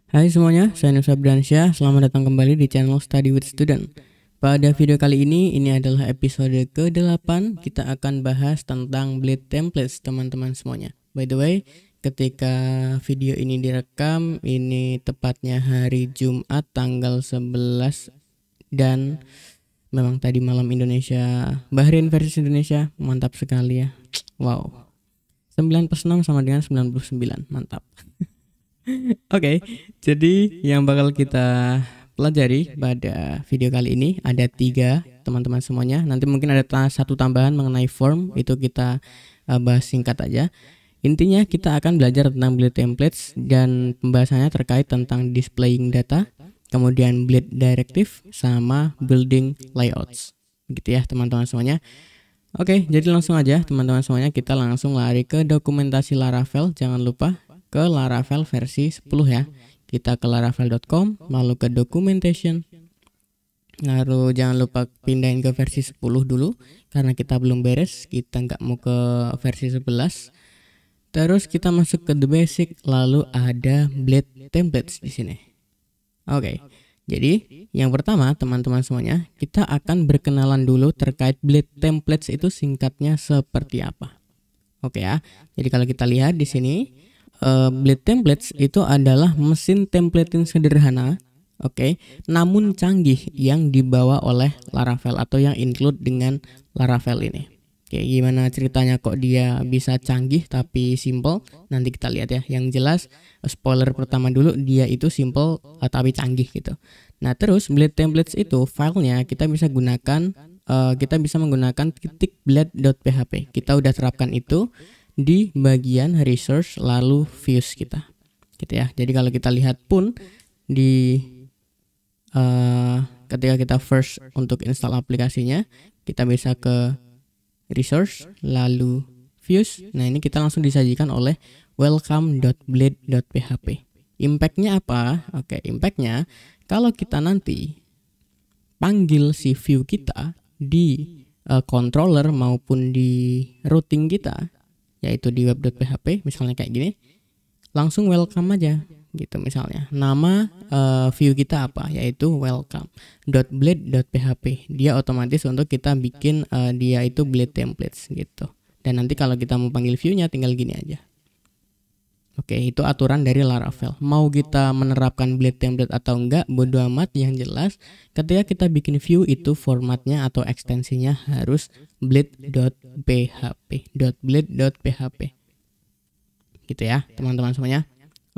Hai semuanya, saya Nusa Bransyah. Selamat datang kembali di channel Study with Student. Pada video kali ini adalah episode ke-8. Kita akan bahas tentang Blade Templates, teman-teman semuanya. By the way, ketika video ini direkam, ini tepatnya hari Jumat tanggal 11 dan memang tadi malam Indonesia, Bahrain versus Indonesia, mantap sekali ya. Wow. 9 plus 6 sama dengan 99, mantap. Oke, jadi yang bakal kita pelajari pada video kali ini ada 3, teman-teman semuanya. Nanti mungkin ada satu tambahan mengenai form, itu kita bahas singkat aja. Intinya kita akan belajar tentang Blade Templates dan pembahasannya terkait tentang displaying data, kemudian Blade Directive, sama building layouts. Begitu ya teman-teman semuanya. Oke, jadi langsung aja teman-teman semuanya, kita langsung lari ke dokumentasi Laravel. Jangan lupa ke Laravel versi 10 ya. Kita ke laravel.com, lalu ke documentation. Lalu jangan lupa pindahin ke versi 10 dulu karena kita belum beres, kita nggak mau ke versi 11. Terus kita masuk ke the basic, lalu ada Blade Templates di sini. Oke. Jadi yang pertama teman-teman semuanya, kita akan berkenalan dulu terkait Blade Templates itu singkatnya seperti apa. Oke ya. Jadi kalau kita lihat di sini, Blade Templates itu adalah mesin templating sederhana, oke, namun canggih yang dibawa oleh Laravel atau yang include dengan Laravel ini. Oke, gimana ceritanya kok dia bisa canggih tapi simple? Nanti kita lihat ya. Yang jelas spoiler pertama dulu, dia itu simple tapi canggih gitu. Nah, terus Blade Templates itu filenya kita bisa gunakan, kita bisa menggunakan .blade.php. Kita udah terapkan itu di bagian resource lalu views kita, gitu ya. Jadi kalau kita lihat pun di ketika kita first untuk install aplikasinya, kita bisa ke resource lalu views. Nah, ini kita langsung disajikan oleh welcome.blade.php. Impactnya apa? Oke, impactnya kalau kita nanti panggil si view kita di controller maupun di routing kita, yaitu di web.php, misalnya kayak gini, langsung welcome aja gitu. Misalnya nama view kita apa, yaitu welcome.blade.php. Dia otomatis untuk kita bikin dia itu Blade Templates gitu. Dan nanti kalau kita mau panggil view-nya tinggal gini aja. Oke, itu aturan dari Laravel. Mau kita menerapkan Blade Template atau enggak, bodo amat. Yang jelas ketika kita bikin view itu formatnya atau ekstensinya harus blade.php, .blade.php. Gitu ya, teman-teman semuanya.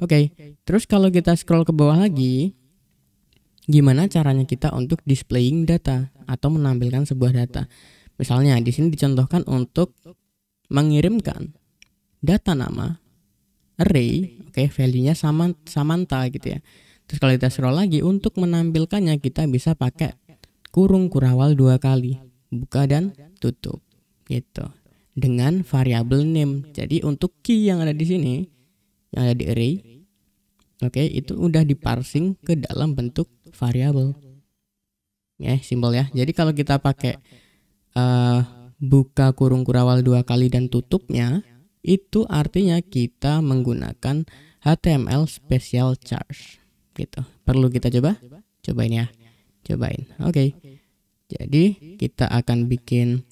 Oke, terus kalau kita scroll ke bawah lagi, gimana caranya kita untuk displaying data atau menampilkan sebuah data? Misalnya di sini dicontohkan untuk mengirimkan data nama array, oke, value-nya Samantha gitu ya. Terus kalau kita scroll lagi, untuk menampilkannya kita bisa pakai kurung kurawal 2 kali, buka dan tutup gitu, dengan variabel name. Jadi untuk key yang ada di sini, yang ada di array, oke, itu udah diparsing ke dalam bentuk variabel. Ya, simpel ya. Jadi kalau kita pakai buka kurung kurawal 2 kali dan tutupnya, itu artinya kita menggunakan HTML special charge gitu. Perlu kita cobain ya. Cobain. Oke. Jadi kita akan bikin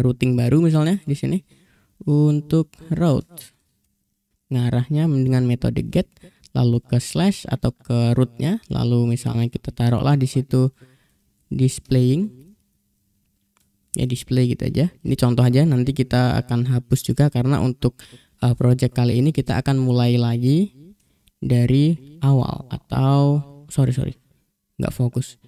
routing baru misalnya di sini. Untuk route, ngarahnya dengan metode get, lalu ke slash atau ke rootnya, lalu misalnya kita taruhlah di situ displaying. Ya, display gitu aja. Ini contoh aja, nanti kita akan hapus juga karena untuk project kali ini kita akan mulai lagi dari awal, atau sorry nggak fokus,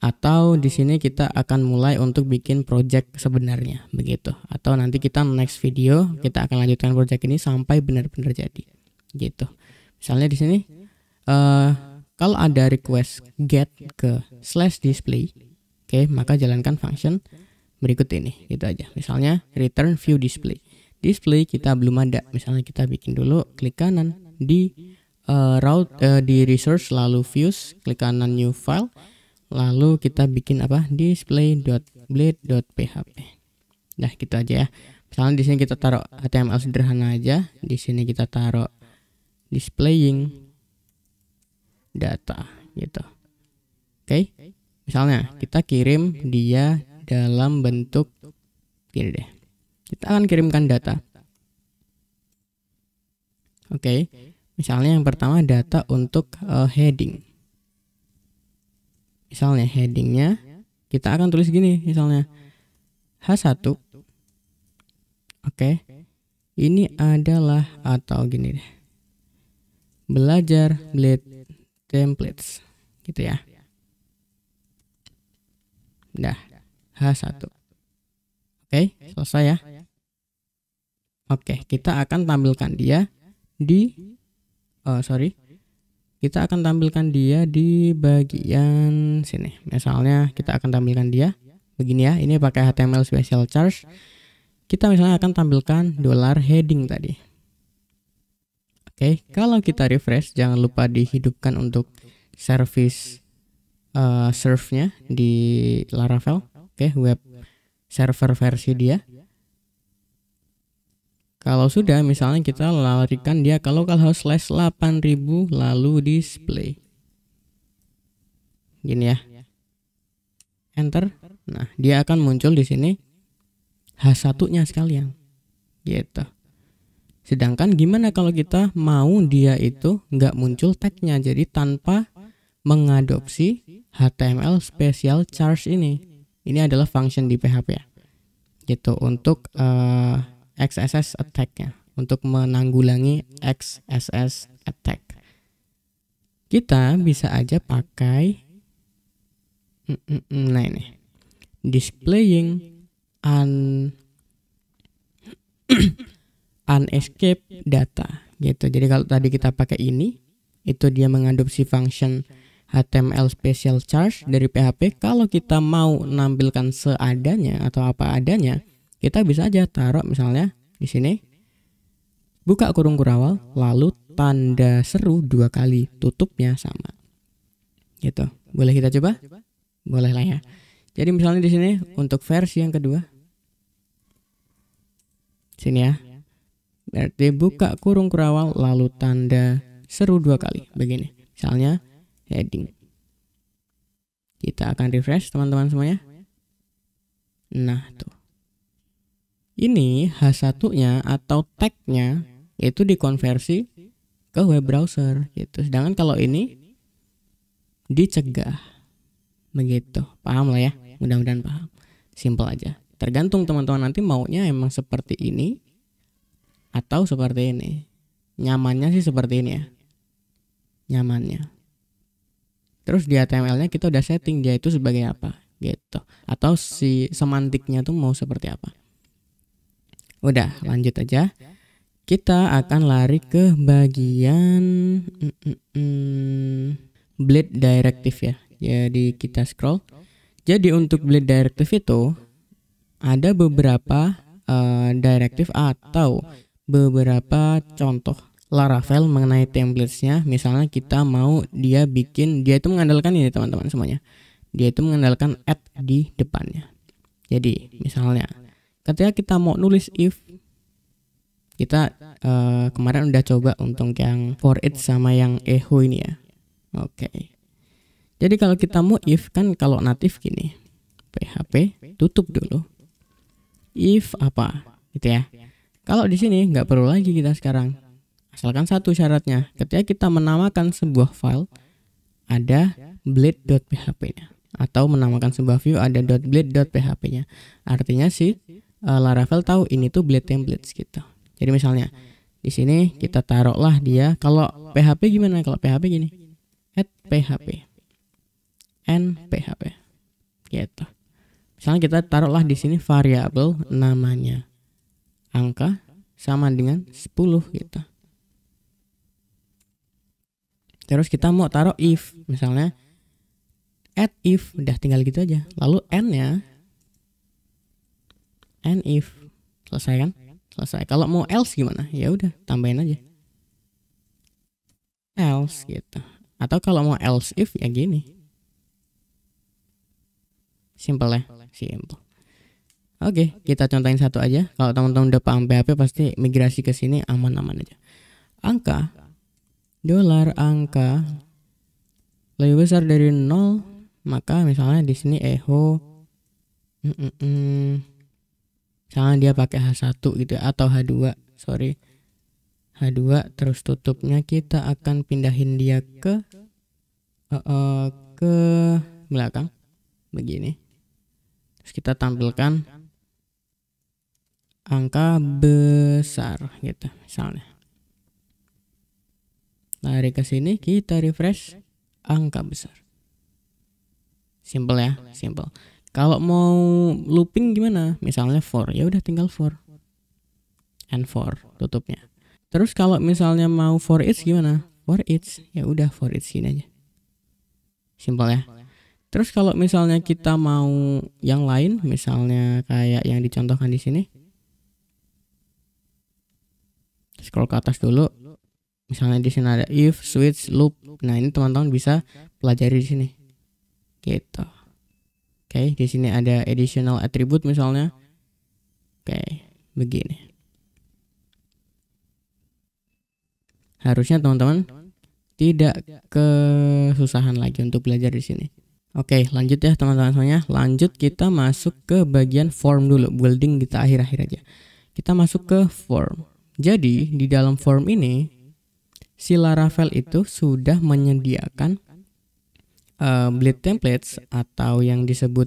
atau di sini kita akan mulai untuk bikin project sebenarnya begitu, atau nanti kita next video kita akan lanjutkan project ini sampai benar-benar jadi gitu. Misalnya di sini kalau ada request get ke /display, oke, maka jalankan function berikut ini, gitu aja. Misalnya return view display. Display kita belum ada, misalnya kita bikin dulu, klik kanan di route di resource lalu views, klik kanan new file, lalu kita bikin apa, display.blade.php. Nah, gitu aja ya. Misalnya di sini kita taruh HTML sederhana aja, di sini kita taruh displaying data gitu. Oke. Misalnya kita kirim dia dalam bentuk gini deh. Kita akan kirimkan data. Oke. Misalnya yang pertama data untuk heading. Misalnya headingnya kita akan tulis gini, misalnya H1. Oke. Ini adalah atau gini deh. Belajar Blade templates gitu ya. Nah, H1. Oke, selesai ya. Oke, kita akan tampilkan dia di kita akan tampilkan dia di bagian sini. Misalnya kita akan tampilkan dia begini ya. Ini pakai HTML special charge. Kita misalnya akan tampilkan $heading tadi. Oke, kalau kita refresh, jangan lupa dihidupkan untuk service serve-nya di Laravel. Oke, web server versi dia. Kalau sudah, misalnya kita larikan dia ke localhost /8000 lalu display. Gini ya. Enter. Nah, dia akan muncul di sini H1-nya sekalian. Gitu. Sedangkan gimana kalau kita mau dia itu nggak muncul tag-nya, jadi tanpa mengadopsi HTML special charge ini. Ini adalah function di PHP ya. Gitu untuk XSS attack-nya, untuk menanggulangi XSS attack. Kita bisa aja pakai nah ini displaying unescape data gitu. Jadi kalau tadi kita pakai ini, itu dia mengadopsi function HTML special charge dari PHP. Kalau kita mau nampilkan seadanya atau apa adanya, kita bisa aja taruh misalnya di sini buka kurung kurawal lalu tanda seru 2 kali, tutupnya sama. Gitu. Boleh kita coba? Boleh lah ya. Jadi misalnya di sini untuk versi yang kedua. Sini ya. Berarti buka kurung kurawal lalu tanda seru 2 kali begini. Misalnya heading. Kita akan refresh teman-teman semuanya. Nah, tuh. Ini H1-nya atau tag-nya itu dikonversi ke web browser gitu. Sedangkan kalau ini dicegah. Begitu. Paham lah ya? Mudah-mudahan paham. Simple aja. Tergantung teman-teman nanti maunya emang seperti ini atau seperti ini. Nyamannya sih seperti ini ya. Nyamannya. Terus di HTML-nya kita udah setting dia itu sebagai apa gitu. Atau si semantiknya tuh mau seperti apa. Udah, lanjut aja. Kita akan lari ke bagian Blade Directive ya. Jadi kita scroll. Jadi untuk Blade Directive itu ada beberapa directive atau beberapa contoh Laravel mengenai templates-nya. Misalnya kita mau dia bikin, dia itu mengandalkan ini teman-teman semuanya. Dia itu mengandalkan add di depannya. Jadi misalnya ketika kita mau nulis if, kita kemarin udah coba untuk yang for each sama yang echo ini ya. Oke. Jadi kalau kita mau if kan kalau natif gini, PHP tutup dulu. If apa, gitu ya. Kalau di sini nggak perlu lagi kita sekarang. Asalkan satu syaratnya, ketika kita menamakan sebuah file ada blade.php-nya atau menamakan sebuah view ada .blade.php-nya. Artinya sih Laravel tahu ini tuh blade templates gitu. Jadi misalnya di sini kita taruhlah dia, kalau PHP gimana? Kalau PHP gini, add PHP, and PHP, gitu. Misalnya kita taruhlah di sini variabel namanya angka sama dengan 10 gitu. Terus kita mau taruh if, misalnya add if, udah tinggal gitu aja. Lalu n-nya and if, selesai kan? Selesai. Kalau mau else gimana? Ya udah, tambahin aja else gitu. Atau kalau mau else if ya gini. Simple ya, simple. Oke, kita contohin satu aja. Kalau teman-teman udah paham PHP pasti migrasi ke sini aman-aman aja. Angka dolar angka lebih besar dari 0, maka misalnya di sini echo misalnya dia pakai H1 gitu atau H2, sorry, H2, terus tutupnya kita akan pindahin dia ke belakang begini. Terus kita tampilkan angka besar gitu misalnya. Lari ke sini, kita refresh, angka besar. Simple ya, simple. Kalau mau looping gimana? Misalnya for, ya udah tinggal for and for tutupnya. Terus kalau misalnya mau for each gimana? For each, ya udah for each gini aja. Simple ya. Terus kalau misalnya kita mau yang lain, misalnya kayak yang dicontohkan di sini, scroll ke atas dulu. Misalnya di sini ada if, switch, loop. Nah, ini teman-teman bisa pelajari di sini. Gitu. Oke, di sini ada additional attribute misalnya. Oke, begini. Harusnya teman-teman tidak kesusahan lagi untuk belajar di sini. Oke, lanjut ya teman-teman semuanya. Lanjut kita masuk ke bagian form dulu. Building kita akhir-akhir aja. Kita masuk ke form. Jadi, di dalam form ini si Laravel itu sudah menyediakan bleed templates atau yang disebut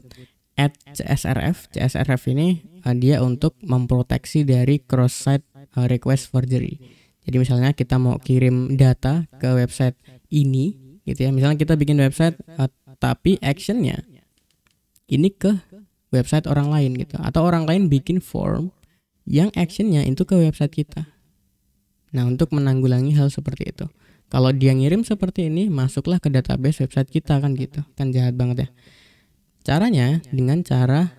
@CSRF. CSRF ini dia untuk memproteksi dari cross-site request forgery. Jadi misalnya kita mau kirim data ke website ini, gitu ya. Misalnya kita bikin website, tapi actionnya ini ke website orang lain gitu, atau orang lain bikin form yang actionnya itu ke website kita. Nah, untuk menanggulangi hal seperti itu, kalau dia ngirim seperti ini, masuklah ke database website kita kan gitu. Kan jahat banget ya. Caranya dengan cara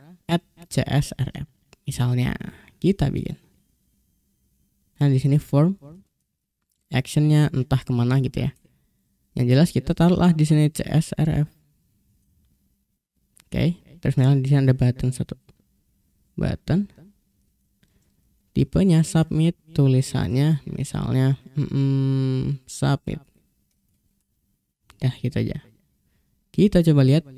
@CSRF. Misalnya kita bikin. Nah, di sini form actionnya entah kemana gitu ya. Yang jelas kita taruhlah di sini CSRF. Oke, terus misalnya di sini ada button satu. Button. Tipenya submit, tulisannya misalnya submit. Dah gitu aja. Kita coba lihat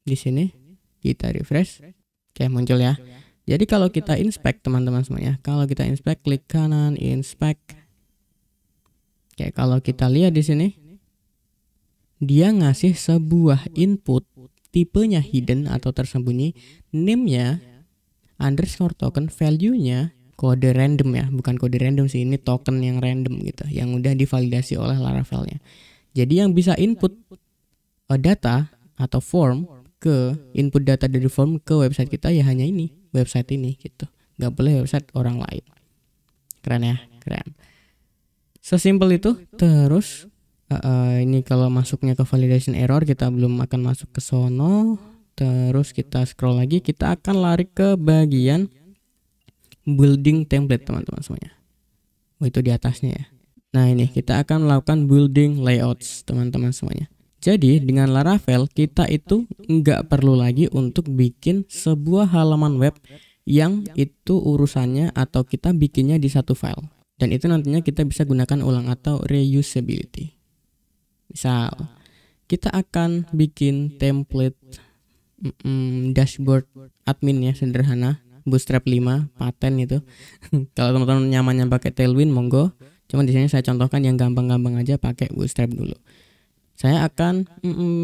di sini, kita refresh. Oke, muncul ya. Jadi kalau kita inspect teman-teman semuanya, kalau kita inspect, klik kanan, inspect. Oke, kalau kita lihat di sini, dia ngasih sebuah input, tipenya hidden atau tersembunyi, name-nya underscore token, value-nya kode random ya, bukan kode random sih, ini token yang random gitu, yang udah divalidasi oleh Laravel-nya. Jadi yang bisa input data atau form ke input data dari form ke website kita ya hanya ini, website ini gitu. Nggak boleh website orang lain. Keren ya, keren. Sesimpel itu. Terus ini kalau masuknya ke validation error, kita belum akan masuk ke sono. Terus kita scroll lagi, kita akan lari ke bagian building template teman-teman semuanya. Oh, itu di atasnya ya. Nah, ini kita akan melakukan building layouts teman-teman semuanya. Jadi dengan Laravel kita itu nggak perlu lagi untuk bikin sebuah halaman web yang itu urusannya atau kita bikinnya di satu file. Dan itu nantinya kita bisa gunakan ulang atau reusability. Misal kita akan bikin template dashboard admin ya, sederhana. Bootstrap 5 paten itu. Kalau teman-teman nyamannya pakai Tailwind monggo. Cuma di sini saya contohkan yang gampang-gampang aja, pakai Bootstrap dulu. Saya akan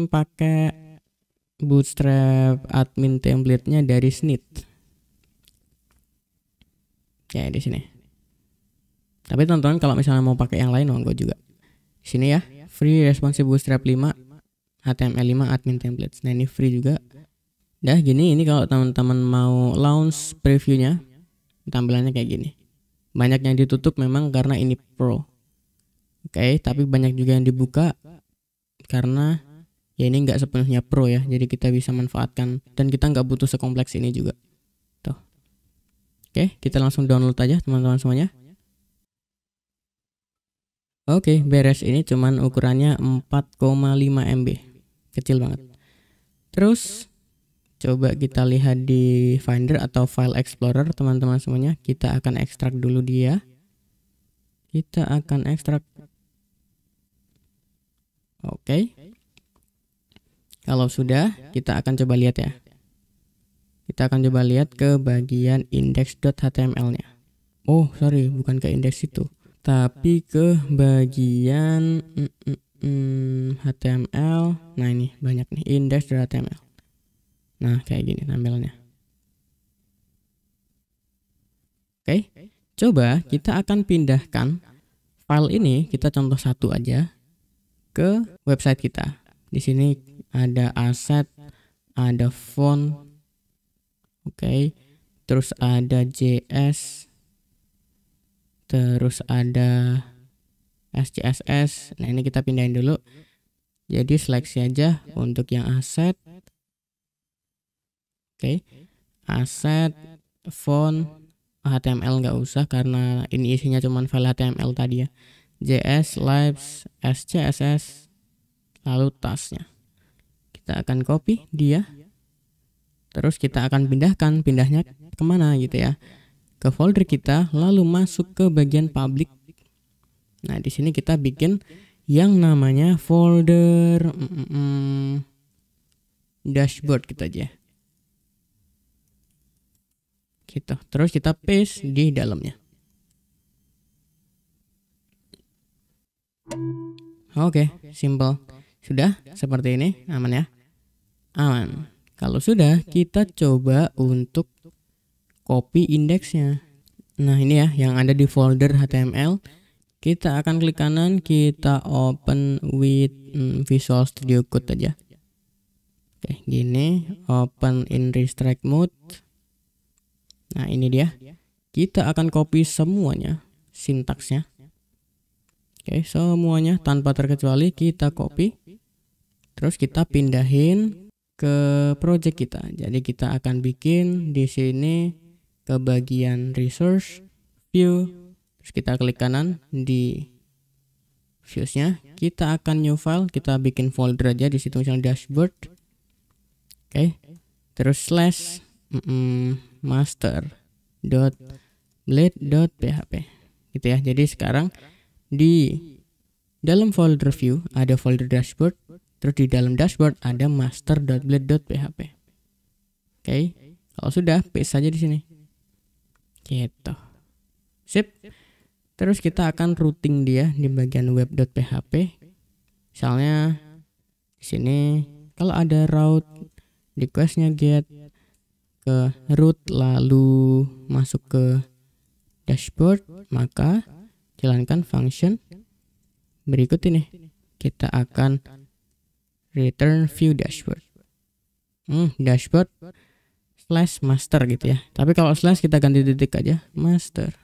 pakai Bootstrap admin template-nya dari Snit. Ya di sini. Tapi teman-teman kalau misalnya mau pakai yang lain monggo juga. Di sini ya, free responsive Bootstrap 5 HTML5 admin templates. Nah, ini free juga. Dah gini, ini kalau teman-teman mau launch previewnya, tampilannya kayak gini. Banyak yang ditutup memang karena ini pro. Oke, tapi banyak juga yang dibuka karena ya ini nggak sepenuhnya pro ya. Jadi kita bisa manfaatkan dan kita nggak butuh sekompleks ini juga. Tuh. Oke, kita langsung download aja teman-teman semuanya. Oke, beres. Ini cuman ukurannya 4,5 MB. Kecil banget. Terus coba kita lihat di Finder atau File Explorer teman-teman semuanya. Kita akan ekstrak dulu dia. Kita akan ekstrak Oke. Kalau sudah, kita akan coba lihat ya. Kita akan coba lihat ke bagian index.html-nya. Oh, sorry, bukan ke indeks itu, tapi ke bagian HTML. Nah, ini banyak nih, index.html. Nah, kayak gini tampilannya. Oke. Coba kita akan pindahkan file ini, kita contoh satu aja, ke website kita. Di sini ada asset, ada font, oke, terus ada JS, terus ada SCSS. Nah, ini kita pindahin dulu. Jadi seleksi aja untuk yang asset. Oke, asset, font, HTML nggak usah karena ini isinya cuma file HTML tadi ya. JS, Libs, SCSS, lalu tasnya. Kita akan copy dia. Terus kita akan pindahnya kemana gitu ya. Ke folder kita, lalu masuk ke bagian public. Nah, di sini kita bikin yang namanya folder dashboard gitu aja. Gitu. Terus kita paste di dalamnya. Oke, simple. Sudah seperti ini, aman ya? Aman. Kalau sudah, kita coba untuk copy indeksnya. Nah, ini ya yang ada di folder HTML. Kita akan klik kanan, kita open with Visual Studio Code aja. Oke, gini, open in restrict mode. Nah, ini dia. Kita akan copy semuanya, sintaksnya. Oke, semuanya tanpa terkecuali kita copy. Terus kita pindahin ke project kita. Jadi kita akan bikin di sini ke bagian resource, view. Terus kita klik kanan di views-nya. Kita akan new file, kita bikin folder aja di situ misalnya dashboard. Oke. Terus slash master.blade.php. Gitu ya. Jadi sekarang di dalam folder view ada folder dashboard, terus di dalam dashboard ada master.blade.php. Oke, kalau sudah paste saja di sini. Gitu. Sip. Terus kita akan routing dia di bagian web.php. Misalnya di sini kalau ada route, requestnya get ke root lalu masuk ke dashboard, maka jalankan function berikut ini. Kita akan return view dashboard. Dashboard slash master gitu ya. Tapi kalau slash kita ganti titik aja, master.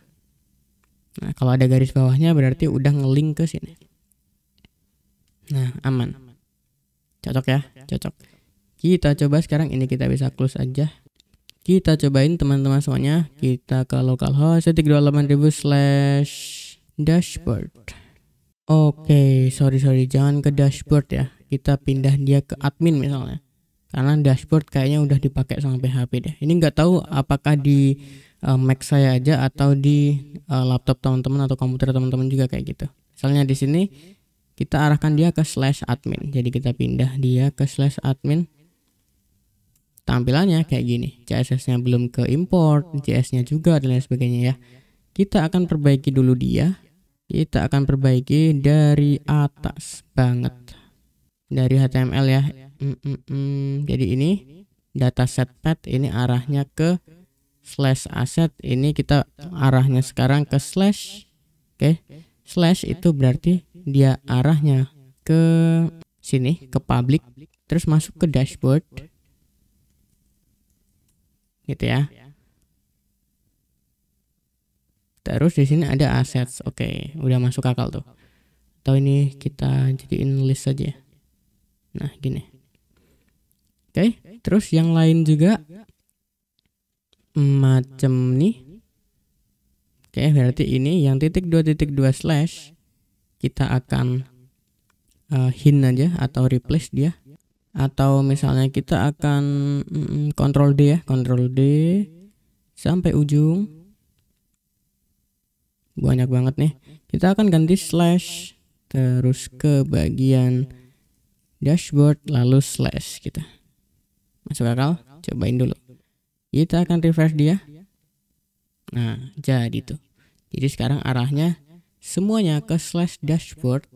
Nah, kalau ada garis bawahnya berarti udah ngelink ke sini. Nah, aman. Cocok ya? Cocok. Kita coba sekarang ini, kita bisa close aja. Kita cobain teman-teman semuanya. Kita ke localhost 128.000/dashboard. Oke, sorry, jangan ke dashboard ya. Kita pindah dia ke admin misalnya. Karena dashboard kayaknya udah dipakai sama PHP deh. Ini nggak tahu apakah di Mac saya aja atau di laptop teman-teman atau komputer teman-teman juga kayak gitu. Misalnya di sini kita arahkan dia ke /admin. Jadi kita pindah dia ke /admin. Tampilannya kayak gini. CSS-nya belum ke import, JS-nya juga dan lain sebagainya ya. Kita akan perbaiki dulu dia. Kita akan perbaiki dari atas banget. Dari HTML ya. Jadi ini dataset path, ini arahnya ke /asset. Ini kita arahnya sekarang ke slash. Oke. Slash itu berarti dia arahnya ke sini, ke public. Terus masuk ke dashboard. Gitu ya. Terus di sini ada assets. Oke, udah masuk akal tuh. Atau ini kita jadiin list saja. Nah, gini. Oke, terus yang lain juga macam nih. Oke, berarti ini yang .2.2 slash kita akan hint aja atau replace dia. Atau misalnya kita akan Ctrl D ya, Ctrl D sampai ujung. Banyak banget nih. Kita akan ganti slash terus ke bagian dashboard lalu slash kita. Masuk akal? Cobain dulu. Kita akan refresh dia. Nah, jadi tuh. Jadi sekarang arahnya semuanya ke slash dashboard.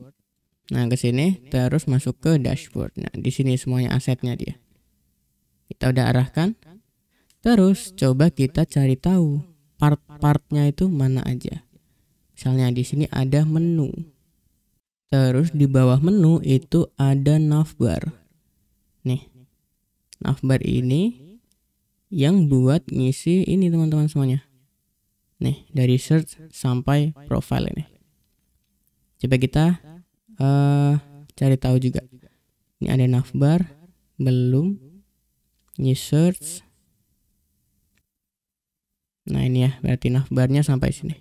Nah, ke sini terus masuk ke dashboard. Nah, di sini semuanya asetnya dia. Kita udah arahkan. Terus coba kita cari tahu part-partnya itu mana aja. Misalnya di sini ada menu. Terus di bawah menu itu ada navbar. Nih. Navbar ini yang buat ngisi ini teman-teman semuanya. Nih, dari search sampai profile ini. Coba kita cari tahu juga. Ini ada navbar, belum. Ini search. Nah, ini ya, berarti navbarnya sampai sini.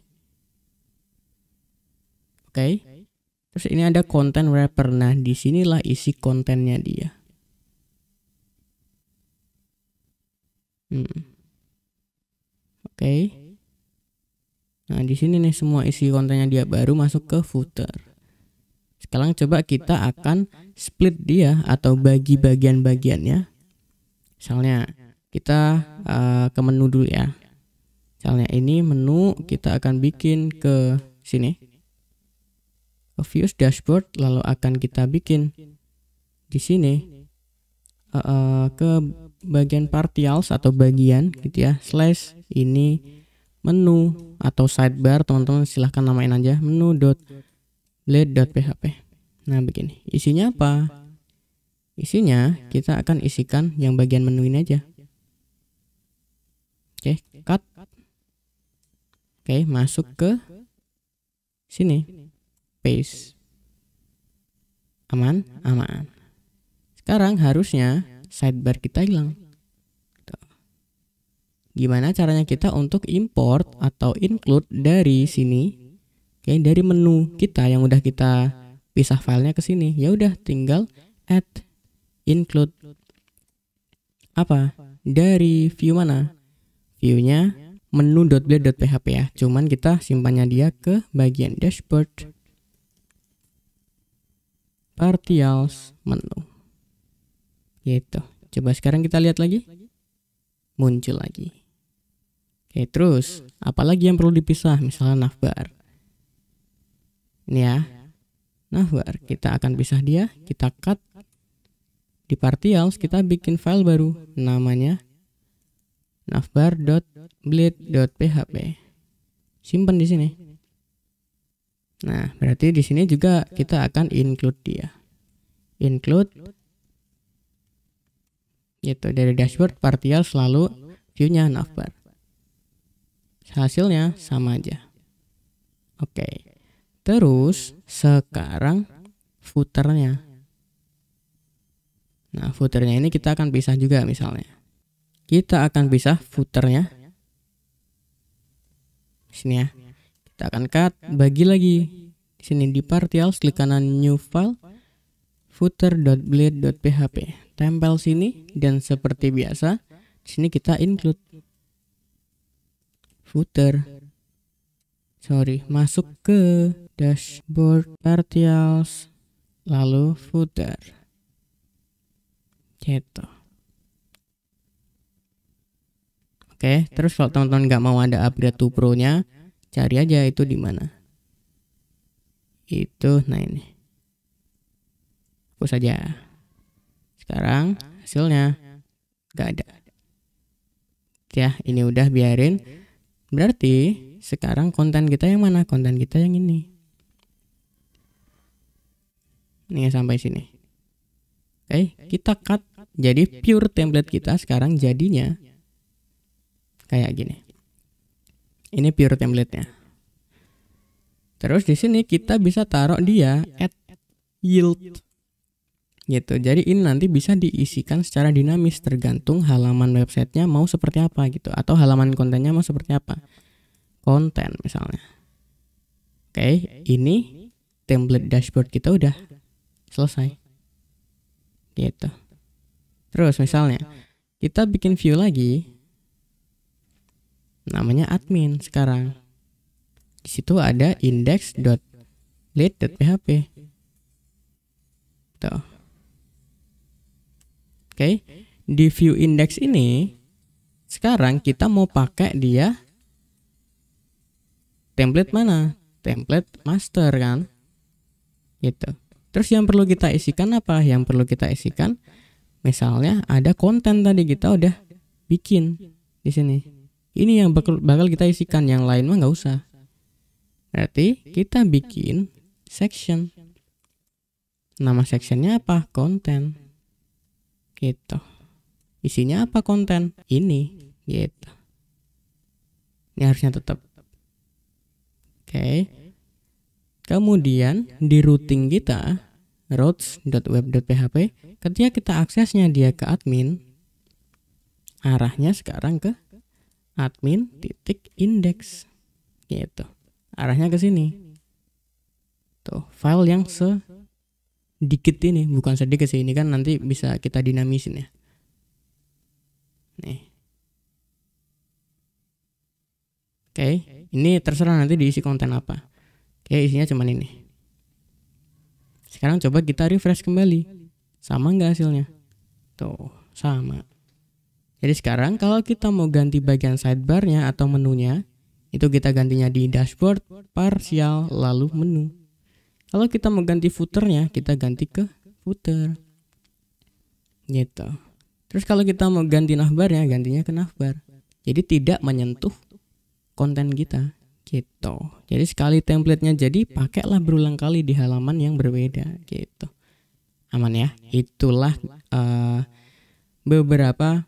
Oke. Terus ini ada content wrapper. Nah, disinilah isi kontennya dia. Oke. Nah, di sini nih semua isi kontennya dia, baru masuk ke footer. Sekarang coba kita akan split dia atau bagi bagian-bagiannya. Misalnya kita ke menu dulu ya. Misalnya ini menu, kita akan bikin ke sini. Ke views dashboard, lalu akan kita bikin di sini ke bagian partials atau bagian gitu ya, slash ini menu atau sidebar, teman-teman silahkan namain aja menu.blade.php. Nah, begini isinya apa? Isinya kita akan isikan yang bagian menu ini aja. Oke, cut. Oke, masuk ke sini, paste. Aman. Sekarang harusnya sidebar kita hilang. Gimana caranya kita untuk import atau include dari sini? Oke, dari menu kita yang udah kita pisah filenya ke sini. Ya udah, tinggal add include apa? Dari view mana? Viewnya menu.blade.php ya. Cuman kita simpannya dia ke bagian dashboard, partials, menu. Gitu. Coba sekarang kita lihat lagi. Muncul lagi. Oke, terus apalagi yang perlu dipisah? Misalnya navbar. Ini ya. Navbar, kita akan pisah dia, kita cut. Di partials kita bikin file baru namanya navbar.blade.php. Simpan di sini. Nah, berarti di sini juga kita akan include dia. Include gitu, dari dashboard, partial, selalu view-nya navbar. Hasilnya sama aja. Oke. Terus sekarang footernya. Nah, footernya ini kita akan pisah juga misalnya. Kita akan pisah footernya. Sini ya. Kita akan cut, bagi lagi. Di sini di partials, klik kanan new file, footer.blade.php. Tempel sini dan seperti biasa, di sini kita include footer. Masuk ke dashboard, partials, lalu footer. Gitu. Oke, terus kalau teman-teman nggak mau ada upgrade to pro-nya, cari aja itu di mana. Itu, nah ini. Hapus saja. Sekarang hasilnya nggak ada. Ya, ini udah biarin. Berarti sekarang konten kita yang mana? Konten kita yang ini. Ini sampai sini. Oke, kita cut. Jadi pure template kita sekarang jadinya kayak gini. Ini pure template-nya. Terus di sini kita bisa taruh dia add yield. Gitu. Jadi ini nanti bisa diisikan secara dinamis tergantung halaman websitenya mau seperti apa gitu, atau halaman kontennya mau seperti apa. Konten misalnya. Oke, ini template dashboard kita udah selesai. Gitu. Terus misalnya kita bikin view lagi. Namanya admin sekarang. Di situ ada index.blade.php. Tuh. Oke, di view index ini sekarang kita mau pakai dia template mana? Template master kan? Gitu. Terus yang perlu kita isikan apa? Yang perlu kita isikan misalnya ada konten tadi kita udah bikin di sini. Ini yang bakal kita isikan, yang lain mah nggak usah. Berarti kita bikin section. Nama sectionnya apa? Konten. Gitu. Isinya apa konten? Ini. Gitu. Ini harusnya tetap. Oke. Kemudian di routing kita routes.web.php, ketika kita aksesnya dia ke admin, arahnya sekarang ke admin.index. Gitu. Arahnya ke sini. Tuh, file yang sedikit ini, bukan sedikit sih, ini kan nanti bisa kita dinamisin ya. Nih. Oke, ini terserah nanti diisi konten apa. Oke, isinya cuman ini. Sekarang coba kita refresh kembali. Sama nggak hasilnya? Tuh, sama. Jadi sekarang kalau kita mau ganti bagian sidebarnya atau menunya, itu kita gantinya di dashboard, partial, lalu menu. Kalau kita mau ganti footernya, kita ganti ke footer. Gitu. Terus kalau kita mau ganti navbarnya, gantinya ke navbar. Jadi tidak menyentuh konten kita. Gitu. Jadi sekali templatenya jadi, pakailah berulang kali di halaman yang berbeda. Gitu. Aman ya? Itulah beberapa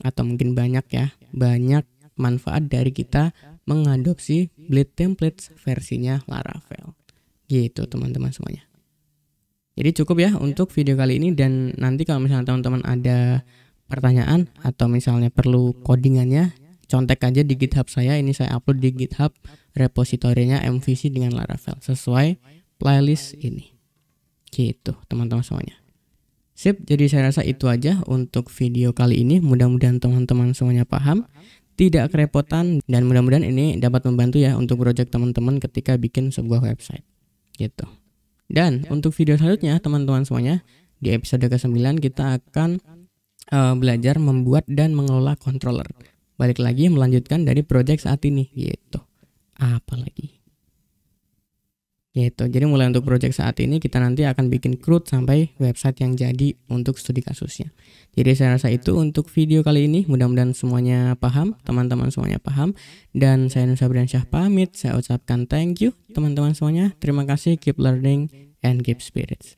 atau mungkin banyak ya, banyak manfaat dari kita mengadopsi Blade Templates versinya Laravel. Gitu teman-teman semuanya. Jadi cukup ya untuk video kali ini, dan nanti kalau misalnya teman-teman ada pertanyaan atau misalnya perlu codingannya, contek aja di GitHub saya. Ini saya upload di GitHub repositorinya MVC dengan Laravel sesuai playlist ini. Gitu teman-teman semuanya. Sip, jadi saya rasa itu aja untuk video kali ini. Mudah-mudahan teman-teman semuanya paham, tidak kerepotan, dan mudah-mudahan ini dapat membantu ya untuk project teman-teman ketika bikin sebuah website. Gitu. Dan untuk video selanjutnya teman-teman semuanya, di episode ke-9 kita akan belajar membuat dan mengelola controller. Balik lagi melanjutkan dari project saat ini. Gitu. Apalagi. Gitu. Jadi mulai untuk project saat ini kita nanti akan bikin CRUD sampai website yang jadi untuk studi kasusnya. Jadi saya rasa itu untuk video kali ini. Mudah-mudahan semuanya paham, teman-teman semuanya paham. Dan saya Nusa Bransyah pamit. Saya ucapkan thank you teman-teman semuanya. Terima kasih, keep learning and keep spirits.